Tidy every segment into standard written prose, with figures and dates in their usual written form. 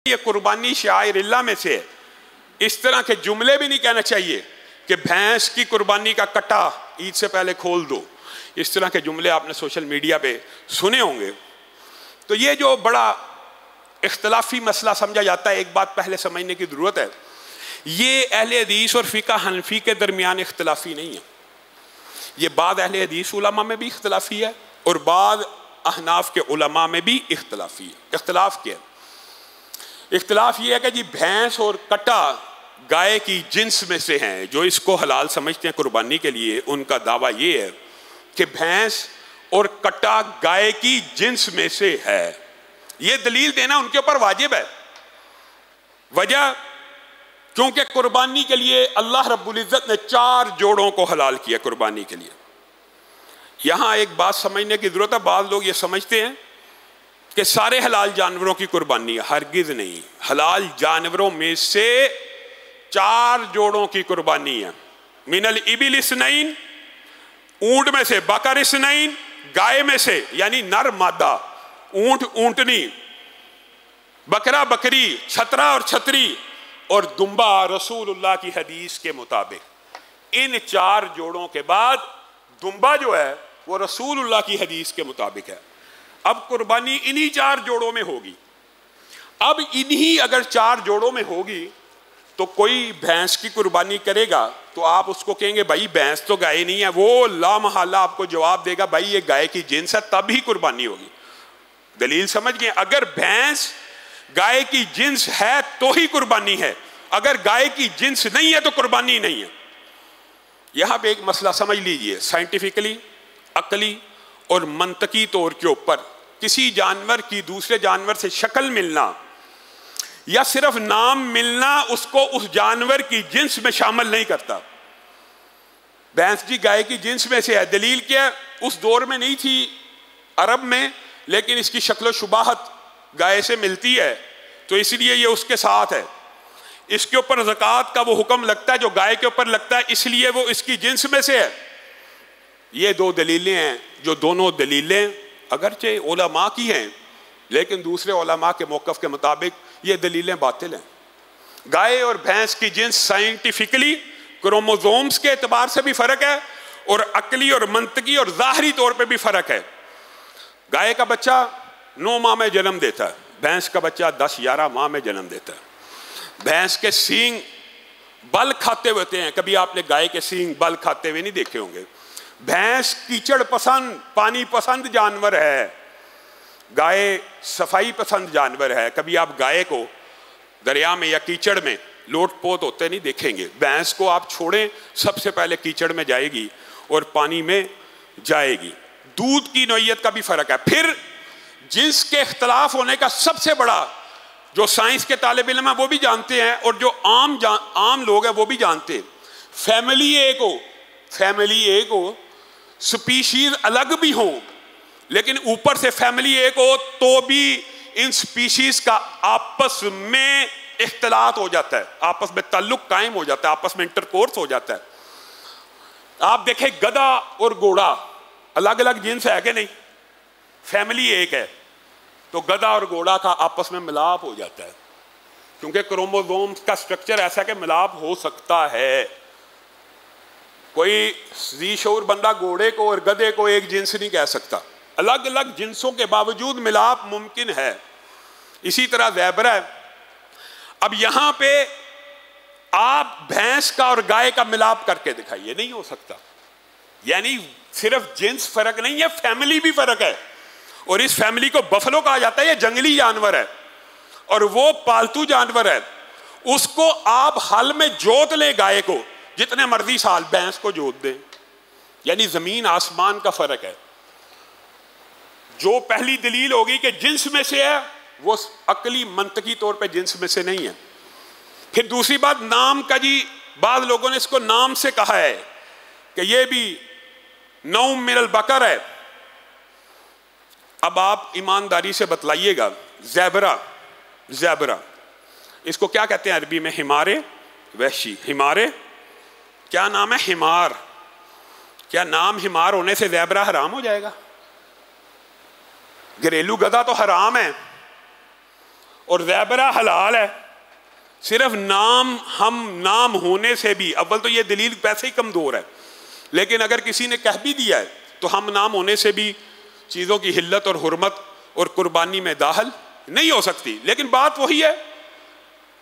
ये कुर्बानी शाइरिल्लाह में से है। इस तरह के जुमले भी नहीं कहना चाहिए कि भैंस की कुर्बानी का कटा ईद से पहले खोल दो। इस तरह के जुमले आपने सोशल मीडिया पे सुने होंगे। तो ये जो बड़ा इख्तलाफी मसला समझा जाता है, एक बात पहले समझने की ज़रूरत है, ये अहले हदीस और फ़िक़्ह हनफी के दरमियान इख्तलाफी नहीं है। ये बाद अहले हदीस उलमा में भी इख्तलाफी है और बाद अहनाफ के उलमा में भी इख्तलाफी है। इख्तलाफ क्या है? इख्तलाफ ये है कि जी भैंस और कटा गाय की जिन्स में से हैं। जो इसको हलाल समझते हैं कुर्बानी के लिए, उनका दावा ये है कि भैंस और कटा गाय की जिन्स में से है। ये दलील देना उनके ऊपर वाजिब है। वजह, क्योंकि कुर्बानी के लिए अल्लाह रब्बुल इज़्ज़त ने 4 जोड़ों को हलाल किया कुर्बानी के लिए। यहां एक बात समझने की जरूरत है। बाद लोग ये समझते हैं कि सारे हलाल जानवरों की कुर्बानी है। हरगिज नहीं। हलाल जानवरों में से 4 जोड़ों की कुर्बानी है। मिनल इबिल इस्नैन, ऊंट में से, बकर इस्नैन, गाय में से यानी नर मादा, ऊंट ऊंटनी, बकरा बकरी, छतरा और छतरी और दुम्बा रसूलुल्लाह की हदीस के मुताबिक। इन 4 जोड़ों के बाद दुम्बा जो है वो रसूलुल्लाह की हदीस के मुताबिक है। अब कुर्बानी इन्हीं 4 जोड़ों में होगी। अब इन्हीं अगर 4 जोड़ों में होगी तो कोई भैंस की कुर्बानी करेगा तो आप उसको कहेंगे भाई भैंस तो गाय नहीं है। वो लामहल्ला आपको जवाब देगा भाई ये गाय की जिन्स है, तब ही कुर्बानी होगी। दलील समझ गए? अगर भैंस गाय की जिन्स है तो ही कुर्बानी है, अगर गाय की जिन्स नहीं है तो कुर्बानी नहीं है। यहां पे एक मसला समझ लीजिए। साइंटिफिकली, अकली और मंतकी तौर के ऊपर किसी जानवर की दूसरे जानवर से शक्ल मिलना या सिर्फ नाम मिलना उसको उस जानवर की जिन्स में शामिल नहीं करता। भैंस जी गाय की जिन्स में से है। दलील क्या? उस दौर में नहीं थी अरब में, लेकिन इसकी शक्ल शुबाहत गाय से मिलती है तो इसलिए ये उसके साथ है। इसके ऊपर ज़कात का वो हुक्म लगता है जो गाय के ऊपर लगता है, इसलिए वो इसकी जिन्स में से है। ये 2 दलीलें हैं जो दोनों दलीलें अगरचे उलमा की हैं, लेकिन दूसरे उलमा के मौक़िफ़ के मुताबिक ये दलीलें बातिल हैं। गाय और भैंस की जिन्स साइंटिफिकली क्रोमोसोम्स के एतबार से भी फ़र्क है और अकली और मंतकी और ज़ाहरी तौर पर भी फ़र्क है। गाय का बच्चा 9 माह में जन्म देता है, भैंस का बच्चा 10-11 माह में जन्म देता है। भैंस के सींग बल खाते हुए होते हैं, कभी आपने गाय के सींग बल खाते हुए नहीं देखे होंगे। भैंस कीचड़ पसंद, पानी पसंद जानवर है, गाय सफाई पसंद जानवर है। कभी आप गाय को दरिया में या कीचड़ में लोट पोत होते नहीं देखेंगे। भैंस को आप छोड़ें, सबसे पहले कीचड़ में जाएगी और पानी में जाएगी। दूध की नौइयत का भी फर्क है। फिर जिन्स के इख्तलाफ होने का सबसे बड़ा जो साइंस के तालिब इल्म है वो भी जानते हैं और जो आम लोग हैं वो भी जानते हैं, फैमिली एक हो, स्पीशीज अलग भी हो, लेकिन ऊपर से फैमिली एक हो तो भी इन स्पीशीज का आपस में इख्तलात हो जाता है, आपस में ताल्लुक कायम हो जाता है, आपस में इंटरकोर्स हो जाता है। आप देखें गधा और घोड़ा अलग अलग जिन्स है कि नहीं? फैमिली एक है तो गधा और घोड़ा का आपस में मिलाप हो जाता है, क्योंकि क्रोमोसोम्स का स्ट्रक्चर ऐसा कि मिलाप हो सकता है। कोई ज़ीशऊर बंदा घोड़े को और गधे को एक जिन्स नहीं कह सकता। अलग अलग जिन्सों के बावजूद मिलाप मुमकिन है। इसी तरह ज़ेबरा है। अब यहां पे आप भैंस का और गाय का मिलाप करके दिखाइए, नहीं हो सकता। यानी सिर्फ जिन्स फर्क नहीं है, फैमिली भी फर्क है। और इस फैमिली को बफलो कहा जाता है। ये जंगली जानवर है और वो पालतू जानवर है। उसको आप हल में जोत ले गाय को जितने मर्जी साल, भैंस को जोत दें, यानी जमीन आसमान का फर्क है। जो पहली दलील होगी कि जिन्स में से है वो अकली मंतकी तौर पे जिन्स में से नहीं है। फिर दूसरी बात नाम का जी, बाद लोगों ने इसको नाम से कहा है कि ये भी नौम मिनल बकर है। अब आप ईमानदारी से बतलाइएगा, ज़ेबरा इसको क्या कहते हैं अरबी में? हिमारे वहशी। हिमारे क्या नाम है? हिमार। क्या नाम हिमार होने से ज़ेबरा हराम हो जाएगा? घरेलू गधा तो हराम है और ज़ैबरा हलाल है। सिर्फ नाम होने से भी, अव्वल तो ये दलील वैसे ही कमज़ोर है, लेकिन अगर किसी ने कह भी दिया है तो हम नाम होने से भी चीज़ों की हिल्लत और हुर्मत और कुर्बानी में दाखिल नहीं हो सकती। लेकिन बात वही है,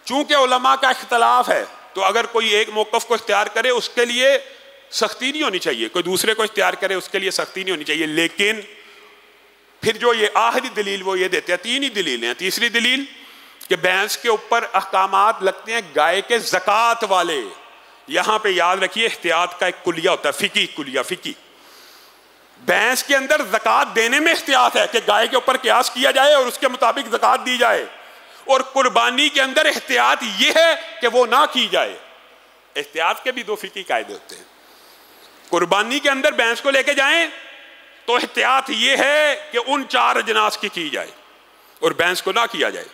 चूंकि उलमा का इख्तलाफ है, तो अगर कोई एक मौक़िफ़ को इख्तियार करे उसके लिए सख्ती नहीं होनी चाहिए, कोई दूसरे को इख्तियार करे उसके लिए सख्ती नहीं होनी चाहिए। लेकिन फिर जो ये आखिरी दलील वो ये देते हैं, 3 ही दलीलें हैं। तीसरी दलील कि भैंस के ऊपर अहकामात लगते हैं गाय के ज़कात वाले। यहां पे याद रखिए, एहतियात का एक कुलिया होता है, फ़िकी कुलिया, फ़िकी। भैंस के अंदर ज़कात देने में एहतियात है कि गाय के ऊपर क़यास किया जाए और उसके मुताबिक ज़कात दी जाए, और कुर्बानी के अंदर एहतियात यह है कि वो ना की जाए। एहतियात के भी 2 फ़िकी कायदे होते हैं। कुर्बानी के अंदर भैंस को लेके जाएं तो एहतियात यह है कि उन 4 अजनास की जाए और भैंस को ना किया जाए।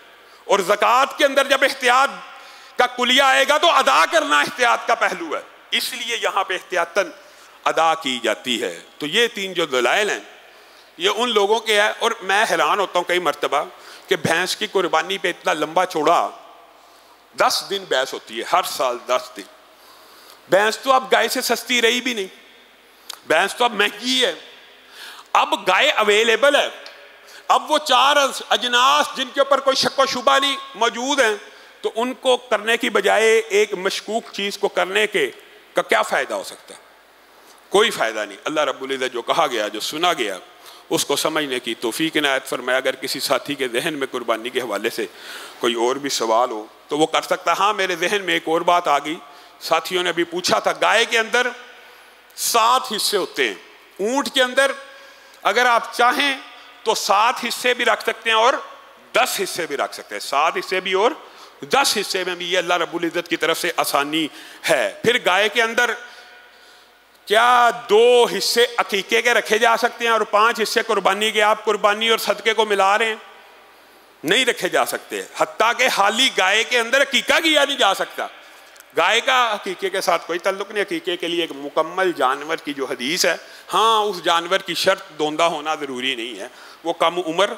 और ज़कात के अंदर जब एहतियात का कुलिया आएगा तो अदा करना एहतियात का पहलू है, इसलिए यहां पे एहतियातन अदा की जाती है। तो ये 3 जो दलाइल हैं ये उन लोगों के हैं। और मैं हैरान होता हूँ कई मरतबा कि भैंस की कुर्बानी पे इतना लंबा चौड़ा 10 दिन बहस होती है, हर साल 10 दिन। भैंस तो अब गाय से सस्ती रही भी नहीं, भैंस तो अब महंगी है। अब गाय अवेलेबल है, अब वो 4 अजनास जिनके ऊपर कोई शक व शुबा नहीं मौजूद हैं, तो उनको करने की बजाय एक मशकूक चीज़ को करने का क्या फ़ायदा हो सकता है? कोई फ़ायदा नहीं। अल्लाह रब्बुल इज़्ज़त जो कहा गया, जो सुना गया, उसको समझने की तौफीक इनायत फरमाए। अगर किसी साथी के जहन में कुर्बानी के हवाले से कोई और भी सवाल हो तो वो कर सकता है। हाँ, मेरे जहन में एक और बात आ गई, साथियों ने भी पूछा था। गाय के अंदर 7 हिस्से होते हैं, ऊँट के अंदर अगर आप चाहें तो 7 हिस्से भी रख सकते हैं और 10 हिस्से भी रख सकते हैं। 7 हिस्से भी और 10 हिस्से में भी, ये अल्लाह रब्बुल इज़्ज़त की तरफ से आसानी है। फिर गाय के अंदर क्या 2 हिस्से अकीके के रखे जा सकते हैं और 5 हिस्से कुर्बानी के? आप कुर्बानी और सदके को मिला रहे हैं, नहीं रखे जा सकते। हत्ता के हाली गाय के अंदर अकीका किया नहीं जा सकता। गाय का अकीके के साथ कोई ताल्लुक नहीं। अकीके के लिए एक मुकम्मल जानवर की जो हदीस है, हाँ, उस जानवर की शर्त दोंदा होना ज़रूरी नहीं है, वो कम उम्र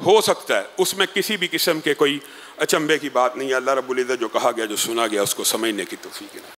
हो सकता है, उसमें किसी भी किस्म के कोई अचंभे की बात नहीं है। अल्लाह रब्बुल इज़्ज़त जो कहा गया, जो सुना गया, उसको समझने की तौफीक है।